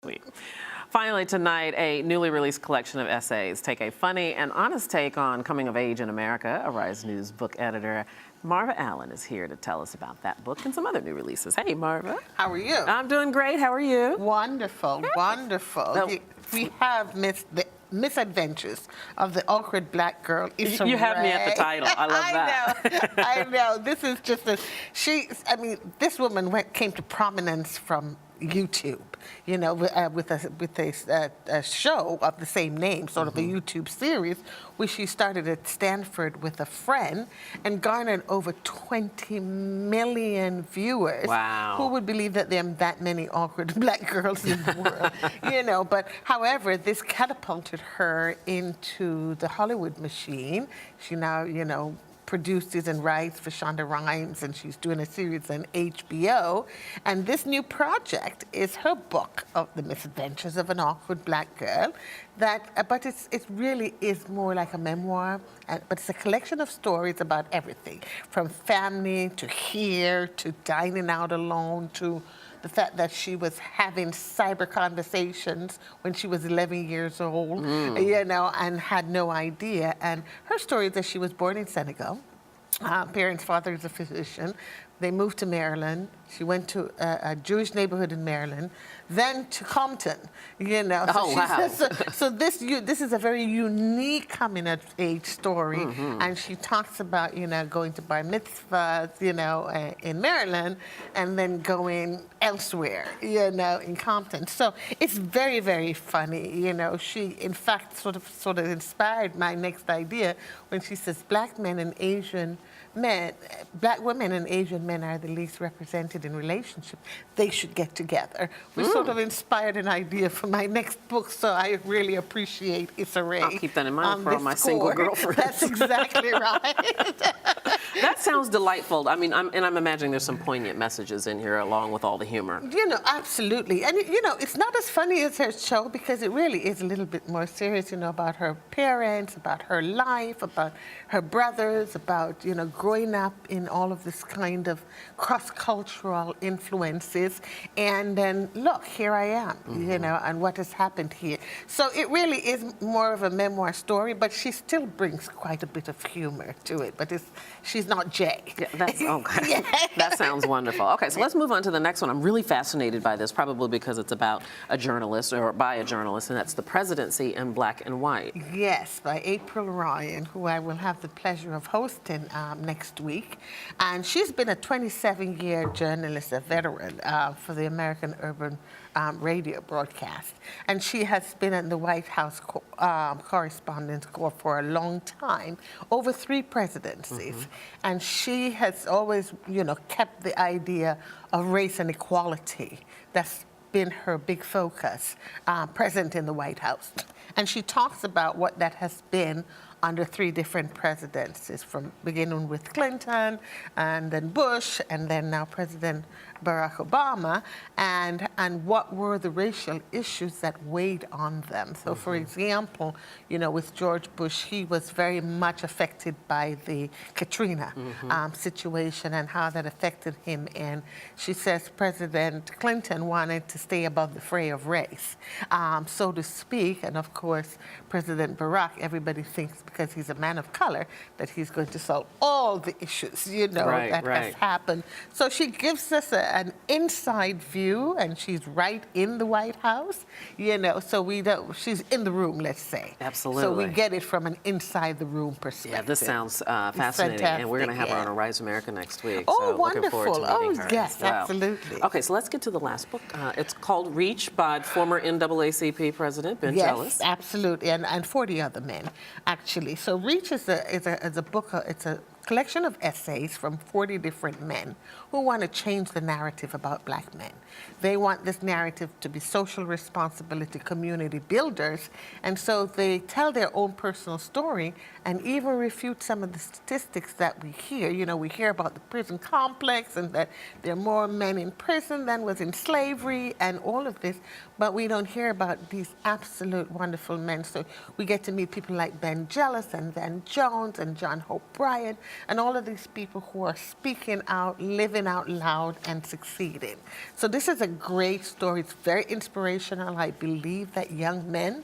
Sweet. Finally tonight, a newly released collection of essays take a funny and honest take on coming of age in America. Arise News book editor Marva Allen is here to tell us about that book and some other new releases. Hey, Marva. How are you? I'm doing great. How are you? Wonderful, wonderful. Well, we have the Misadventures of the Awkward Black Girl. You have me at the title. I love that. I know. This is just this woman came to prominence from YouTube, you know, with a show of the same name, sort of a YouTube series, which she started at Stanford with a friend and garnered over 20 million viewers. Wow. Who would believe that there are that many awkward black girls in the world? You know, but however, this catapulted her into the Hollywood machine. She now, you know, produces and writes for Shonda Rhimes, and she's doing a series on HBO. And this new project is her book of the misadventures of an awkward black girl. But it really is more like a memoir, but it's a collection of stories about everything, from family to here to dining out alone to the fact that she was having cyber conversations when she was 11 years old, you know, and had no idea. And her story is that she was born in Senegal. Parents' father is a physician. They moved to Maryland. She went to a Jewish neighborhood in Maryland, then to Compton, you know. Oh, wow. So this is a very unique coming-of-age story, and she talks about, you know, going to bar mitzvahs, you know, in Maryland, and then going elsewhere, you know, in Compton. So it's very, very funny, you know. She, in fact, sort of inspired my next idea when she says black men and Asian men, black women and Asian men are the least represented in relationships. They should get together. We sort of inspired an idea for my next book, so I really appreciate Issa Rae. I'll keep that in mind for all my single girlfriends. That's exactly right. That sounds delightful. I mean, I'm imagining there's some poignant messages in here along with all the humor. You know, absolutely. And, you know, it's not as funny as her show because it really is a little bit more serious, you know, about her parents, about her life, about her brothers, about, you know, growing up in all of this kind of cross-cultural influences. And then, look, here I am, you know, and what has happened here. So it really is more of a memoir story, but she still brings quite a bit of humor to it. But she's not Jay. Yeah, that's okay. Yeah. That sounds wonderful. Okay, so let's move on to the next one. I'm really fascinated by this, probably because it's about a journalist or by a journalist, and that's The Presidency in Black and White. Yes, by April Ryan, who I will have the pleasure of hosting next week. And she's been a 27-year journalist, a veteran for the American Urban radio broadcast. And she has been in the White House Correspondence Corps for a long time, over 3 presidencies. And she has always, you know, kept the idea of race and equality. That's been her big focus, present in the White House. And she talks about what that has been under 3 different presidencies, from beginning with Clinton, and then Bush, and then now President Barack Obama, and what were the racial issues that weighed on them. So, for example, you know, with George Bush, he was very much affected by the Katrina situation and how that affected him. And she says President Clinton wanted to stay above the fray of race, so to speak. And of course, President Barack, everybody thinks because he's a man of color that he's going to solve all the issues, you know, that has happened. So she gives us an inside view, and she's right in the White House, you know, so we don't, she's in the room, let's say. Absolutely. So we get it from an inside the room perspective. Yeah, this sounds fascinating, and we're going to have her on Arise America next week. Oh, so wonderful. Looking forward to meeting her Yes, as well. absolutely. Okay, so let's get to the last book. It's called Reach by former NAACP President Ben Jealous. Yes, absolutely, and 40 other men, actually. So Reach is a book, it's a collection of essays from 40 different men who want to change the narrative about black men. They want this narrative to be social responsibility, community builders, and so they tell their own personal story and even refute some of the statistics that we hear. You know, we hear about the prison complex and that there are more men in prison than was in slavery and all of this, but we don't hear about these absolute wonderful men. So we get to meet people like Ben Jealous and Van Jones and John Hope Bryant, and all of these people who are speaking out, living out loud, and succeeding. So this is a great story. It's very inspirational. I believe that young men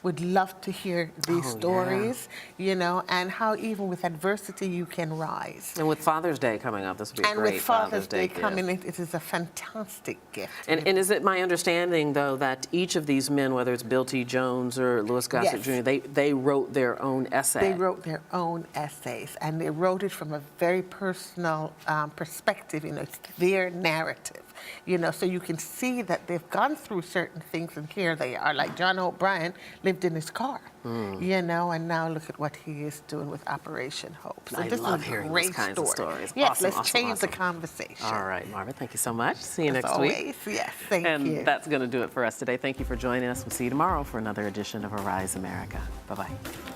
would love to hear these stories, you know, and how even with adversity you can rise. And with Father's Day coming up, this would be a great And with Father's Day gift. coming, it is a fantastic gift. And is it my understanding, though, that each of these men, whether it's Bill T. Jones or Louis Gossett Yes. Jr., they wrote their own essay? They wrote their own essays, and they wrote it from a very personal perspective. You know, it's their narrative. You know, so you can see that they've gone through certain things, and here they are. Like John O'Brien lived in his car, you know, and now look at what he is doing with Operation Hope. So I this love is a hearing great those kinds of story. stories. Yes, Awesome, let's awesome, change awesome. the conversation. All right, Marva, thank you so much. See you As next always, week. yes, thank And you. that's going to do it for us today. Thank you for joining us. We'll see you tomorrow for another edition of Arise America. Bye-bye.